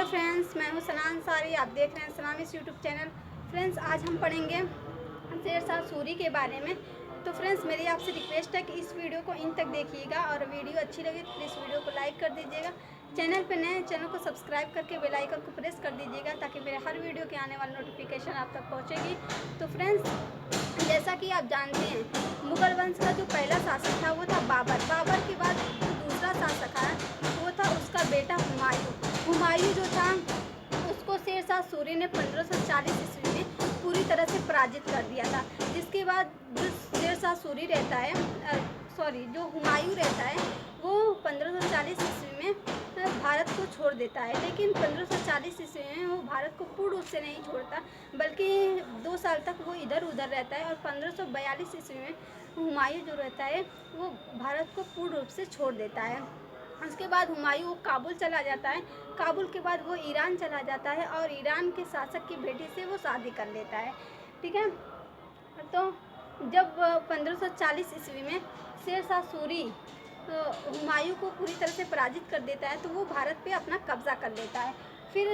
Friends, मैं हूं सना अंसारी। आप देख रहे हैं सनामिस यूट्यूब चैनल। फ्रेंड्स, आज हम पढ़ेंगे शेरशाह सूरी के बारे में। तो फ्रेंड्स, मेरी आपसे रिक्वेस्ट है कि इस वीडियो को इन तक देखिएगा और वीडियो अच्छी लगे तो प्लीज़ वीडियो को लाइक कर दीजिएगा। चैनल पर नए चैनल को सब्सक्राइब करके बेल आइकन को प्रेस कर दीजिएगा ताकि मेरे हर वीडियो के आने वाली नोटिफिकेशन आप तक पहुँचेगी। तो फ्रेंड्स, जैसा कि आप जानते हैं, मुगल वंश का जो पहला शासक था वो था बाबर। बाबर के बाद जो दूसरा शासक है वो था उसका बेटा हुमायूं। हुमायूं जो था उसको शेरशाह सूरी ने 1540 ईस्वी में पूरी तरह से पराजित कर दिया था। जिसके बाद जो शेरशाह सूरी रहता है जो हुमायूं रहता है वो 1540 ईस्वी में भारत को छोड़ देता है। लेकिन 1540 ईस्वी में वो भारत को पूर्ण रूप से नहीं छोड़ता, बल्कि 2 साल तक वो इधर उधर रहता है और 1542 ईस्वी में हुमायूं जो रहता है वो भारत को पूर्ण रूप से छोड़ देता है। उसके बाद हुमायूं काबुल चला जाता है। काबुल के बाद वो ईरान चला जाता है और ईरान के शासक की बेटी से वो शादी कर लेता है। ठीक है। तो जब 1540 ईस्वी में शेरशाह सूरी हुमायूं को पूरी तरह से पराजित कर देता है तो वो भारत पे अपना कब्जा कर लेता है। फिर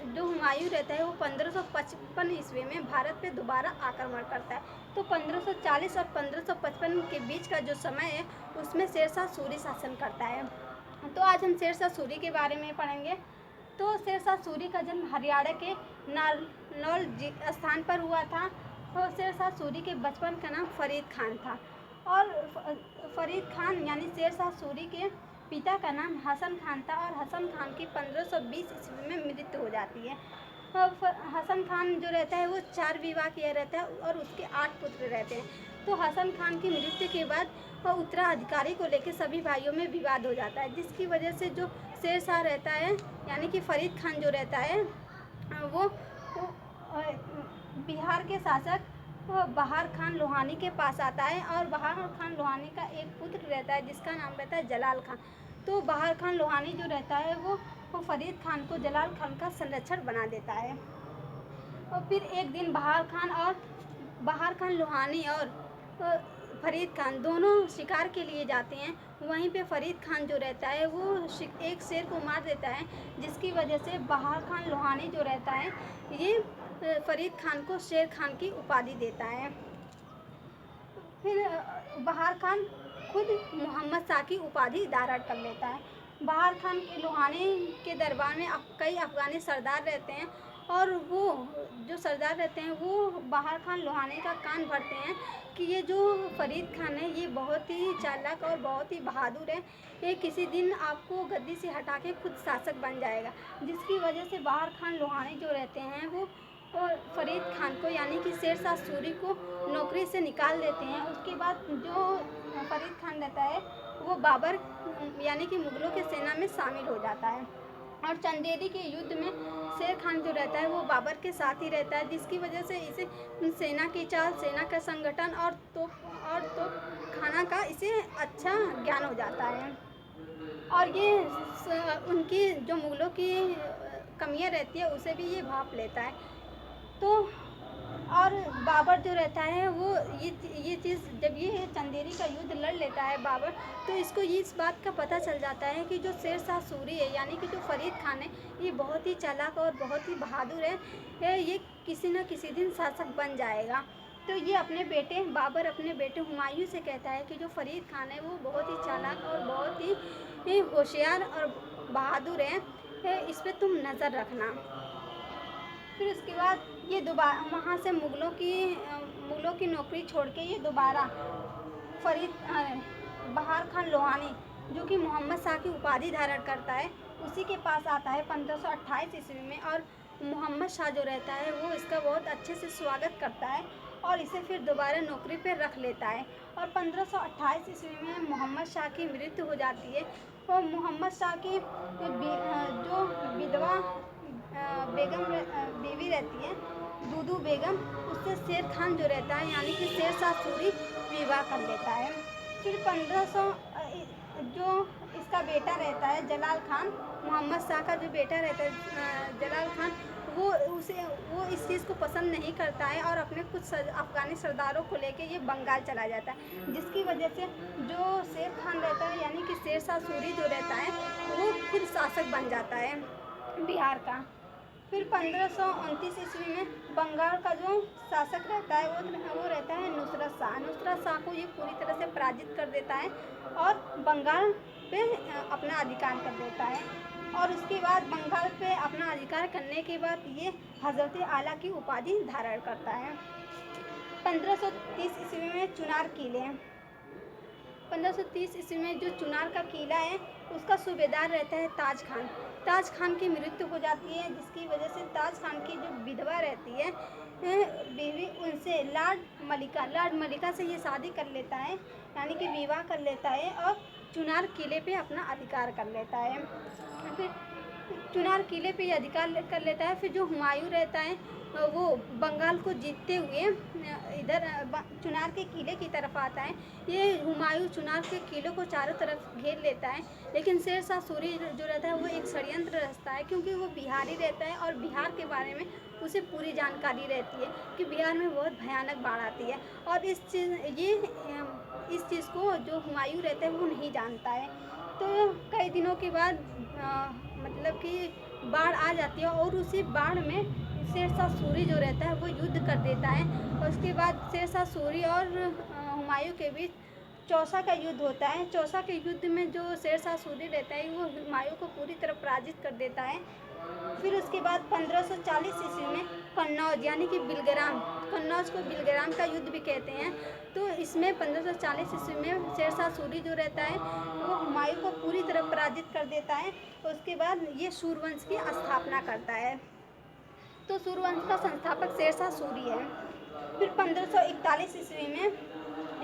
जो हुमायूं रहता है वो 1555 ईस्वी में भारत पे दोबारा आक्रमण करता है। तो 1540 और 1555 के बीच का जो समय है उसमें शेरशाह सूरी शासन करता है। तो आज हम शेरशाह सूरी के बारे में पढ़ेंगे। तो शेरशाह सूरी का जन्म हरियाणा के नारनौल स्थान पर हुआ था। तो शेरशाह सूरी के बचपन का नाम फरीद खान था और फरीद खान यानी शेरशाह सूरी के पिता का नाम हसन खान था और हसन खान की 1520 ईस्वी में मृत्यु हो जाती है। हसन खान जो रहता है वो 4 विवाह किया रहता है और उसके 8 पुत्र रहते हैं। तो हसन खान की मृत्यु के बाद उत्तराधिकारी को लेकर सभी भाइयों में विवाद हो जाता है, जिसकी वजह से जो शेरशाह रहता है यानी कि फरीद खान जो रहता है वो बिहार के शासक बहार खान लोहानी के पास आता है और बहार खान लोहानी का एक पुत्र रहता है जिसका नाम रहता है जलाल खान। तो बहार खान लोहानी जो रहता है वो फरीद खान को जलाल खान का संरक्षक बना देता है। और फिर एक दिन बहार खान लोहानी और फरीद खान दोनों शिकार के लिए जाते हैं। वहीं पे फरीद खान जो रहता है वो एक शेर को मार देता है, जिसकी वजह से बहार खान लोहानी जो रहता है ये फरीद खान को शेर खान की उपाधि देता है। फिर बहार खान खुद मोहम्मद शाह की उपाधि धारण कर लेता है। बहार खान लोहानी के दरबार में कई अफगानी सरदार रहते हैं और वो जो सरदार रहते हैं वो बहार खान लोहानी का कान भरते हैं कि ये जो फरीद खान है ये बहुत ही चालाक और बहुत ही बहादुर है, ये किसी दिन आपको गद्दी से हटा के खुद शासक बन जाएगा। जिसकी वजह से बहार खान लोहानी जो रहते हैं वो फरीद खान को यानी कि शेरशाह सूरी को नौकरी से निकाल देते हैं। उसके बाद जो फरीद खान रहता है वो बाबर यानी कि मुगलों के सेना में शामिल हो जाता है और चंदेरी के युद्ध में शेर खान जो रहता है वो बाबर के साथ ही रहता है, जिसकी वजह से इसे सेना की चाल, सेना का संगठन और तो खाना का इसे अच्छा ज्ञान हो जाता है। और ये उनकी जो मुगलों की कमियां रहती है उसे भी ये भाप लेता है। तो और बाबर जो रहता है वो ये चीज़ जब ये चंदेरी का युद्ध लड़ लेता है बाबर, तो इसको इस बात का पता चल जाता है कि जो शेरशाह सूरी है यानी कि जो फरीद खान है ये बहुत ही चालाक और बहुत ही बहादुर है, ये किसी न किसी दिन शासक बन जाएगा। तो ये बाबर अपने बेटे हुमायूं से कहता है कि जो फरीद खान है वो बहुत ही चालाक और बहुत ही होशियार और बहादुर है, इस पर तुम नज़र रखना। फिर उसके बाद ये दोबारा वहाँ से मुगलों की नौकरी छोड़ के ये दोबारा बहार खान लोहानी जो कि मोहम्मद शाह की उपाधि धारण करता है उसी के पास आता है 1528 ईस्वी में। और मोहम्मद शाह जो रहता है वो इसका बहुत अच्छे से स्वागत करता है और इसे फिर दोबारा नौकरी पर रख लेता है। और 1528 ईस्वी में मोहम्मद शाह की मृत्यु हो जाती है और मोहम्मद शाह की जो विधवा बीवी रहती है दूदू बेगम, उससे शेर खान जो रहता है यानी कि शेरशाह सूरी विवाह कर लेता है। फिर 1500 जो इसका बेटा रहता है जलाल खान, मोहम्मद शाह का जो बेटा रहता है जलाल खान, वो इस चीज़ को पसंद नहीं करता है और अपने कुछ अफगानी सरदारों को लेके ये बंगाल चला जाता है, जिसकी वजह से जो शेर खान रहता है यानी कि शेरशाह सूरी जो रहता है वो खुद शासक बन जाता है। बिहार का। फिर 1529 ईस्वी में बंगाल का जो शासक रहता है वो रहता है नुसरत शाह। नुसरत शाह को ये पूरी तरह से पराजित कर देता है और बंगाल पे अपना अधिकार कर देता है। और उसके बाद बंगाल पे अपना अधिकार करने के बाद ये हज़रत आला की उपाधि धारण करता है। 1530 ईस्वी में चुनार किले। 1530 ईस्वी में जो चुनार का किला है उसका सूबेदार रहता है ताज खान। ताज खान की मृत्यु हो जाती है, जिसकी वजह से ताज खान की जो विधवा रहती है बीवी, उनसे लॉर्ड मलिका से ये शादी कर लेता है, यानी कि विवाह कर लेता है और चुनार किले पे अपना अधिकार कर लेता है। फिर चुनार किले पे ये अधिकार कर लेता है। फिर जो हुमायूं रहता है वो बंगाल को जीतते हुए इधर चुनार के किले की तरफ आता है। ये हुमायूं चुनार के किलों को चारों तरफ घेर लेता है, लेकिन शेर शाह सूरी जो रहता है वो एक षड्यंत्र रचता है, क्योंकि वो बिहारी रहता है और बिहार के बारे में उसे पूरी जानकारी रहती है कि बिहार में बहुत भयानक बाढ़ आती है, और इस चीज़ को जो हुमायूं रहता है वो नहीं जानता है। तो कई दिनों के बाद मतलब कि बाढ़ आ जाती है और उसी बाढ़ में शेर शाह सूरी जो रहता है वो युद्ध कर देता है। और उसके बाद शेर शाह सूरी और हुमायूं के बीच चौसा का युद्ध होता है। चौसा के युद्ध में जो शेर शाह सूरी रहता है वो हुमायूं को पूरी तरह पराजित कर देता है। फिर उसके बाद 1540 ईस्वी में कन्नौज यानी कि बिलग्राम, कन्नौज को बिलग्राम का युद्ध भी कहते हैं। तो इसमें 1540 ईस्वी में शेर शाह सूरी जो रहता है वो हुमायूं को पूरी तरह पराजित कर देता है। उसके बाद ये सूर्यवंश की स्थापना करता है। तो सूर्यवंश का संस्थापक शेर शाह सूरी है। फिर 1541 ईस्वी में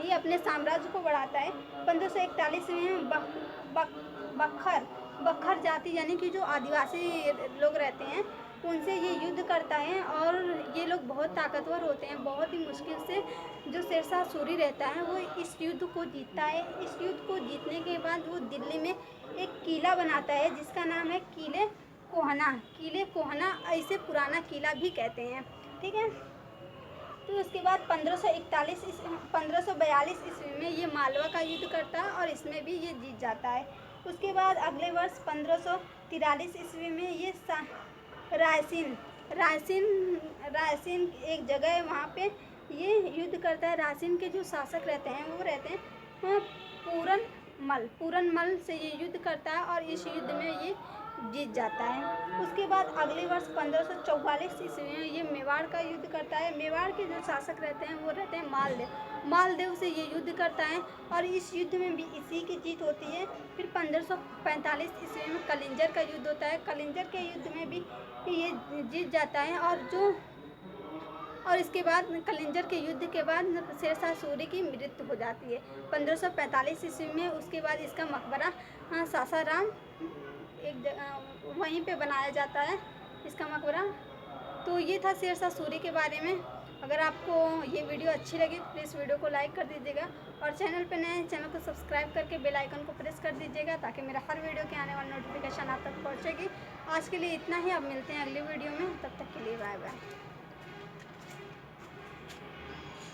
ये अपने साम्राज्य को बढ़ाता है। 1541 में बखर जाति यानी कि जो आदिवासी लोग रहते हैं उनसे ये युद्ध करता है, और ये लोग बहुत ताकतवर होते हैं। बहुत ही मुश्किल से जो शेर शाह सूरी रहता है वो इस युद्ध को जीतता है। इस युद्ध को जीतने के बाद वो दिल्ली में एक किला बनाता है जिसका नाम है किले कोहना, ऐसे पुराना किला भी कहते हैं। ठीक है। तो उसके बाद 1542 ईस्वी में ये मालवा का युद्ध करता है और इसमें भी ये जीत जाता है। उसके बाद अगले वर्ष 1543 ईस्वी में ये रायसीन एक जगह है, वहाँ पे ये युद्ध करता है। रायसीन के जो शासक रहते हैं वो रहते हैं पूरनमल से ये युद्ध करता है और इस युद्ध में ये जीत जाता है। उसके बाद अगले वर्ष 1544 ईस्वी में ये मेवाड़ का युद्ध करता है। मेवाड़ के जो शासक रहते हैं वो रहते हैं मालदेव से ये युद्ध करता है और इस युद्ध में भी इसी की जीत होती है। फिर 1545 ईस्वी में कलिंजर का युद्ध होता है। कलिंजर के युद्ध में भी ये जीत जाता है, और इसके बाद कलिंजर के युद्ध के बाद शेर शाह सूरी की मृत्यु हो जाती है 1545 ईस्वी में। उसके बाद इसका मकबरा सासाराम वहीं पे बनाया जाता है, इसका मकबरा। तो ये था शेर शाह सूरी के बारे में। अगर आपको ये वीडियो अच्छी लगी तो प्लीज़ वीडियो को लाइक कर दीजिएगा, और चैनल पे नए हैं चैनल को सब्सक्राइब करके बेल आइकन को प्रेस कर दीजिएगा, ताकि मेरा हर वीडियो के आने वाली नोटिफिकेशन आप तक पहुँचेगी। आज के लिए इतना ही, अब मिलते हैं अगली वीडियो में, तब तक के लिए बाय बाय।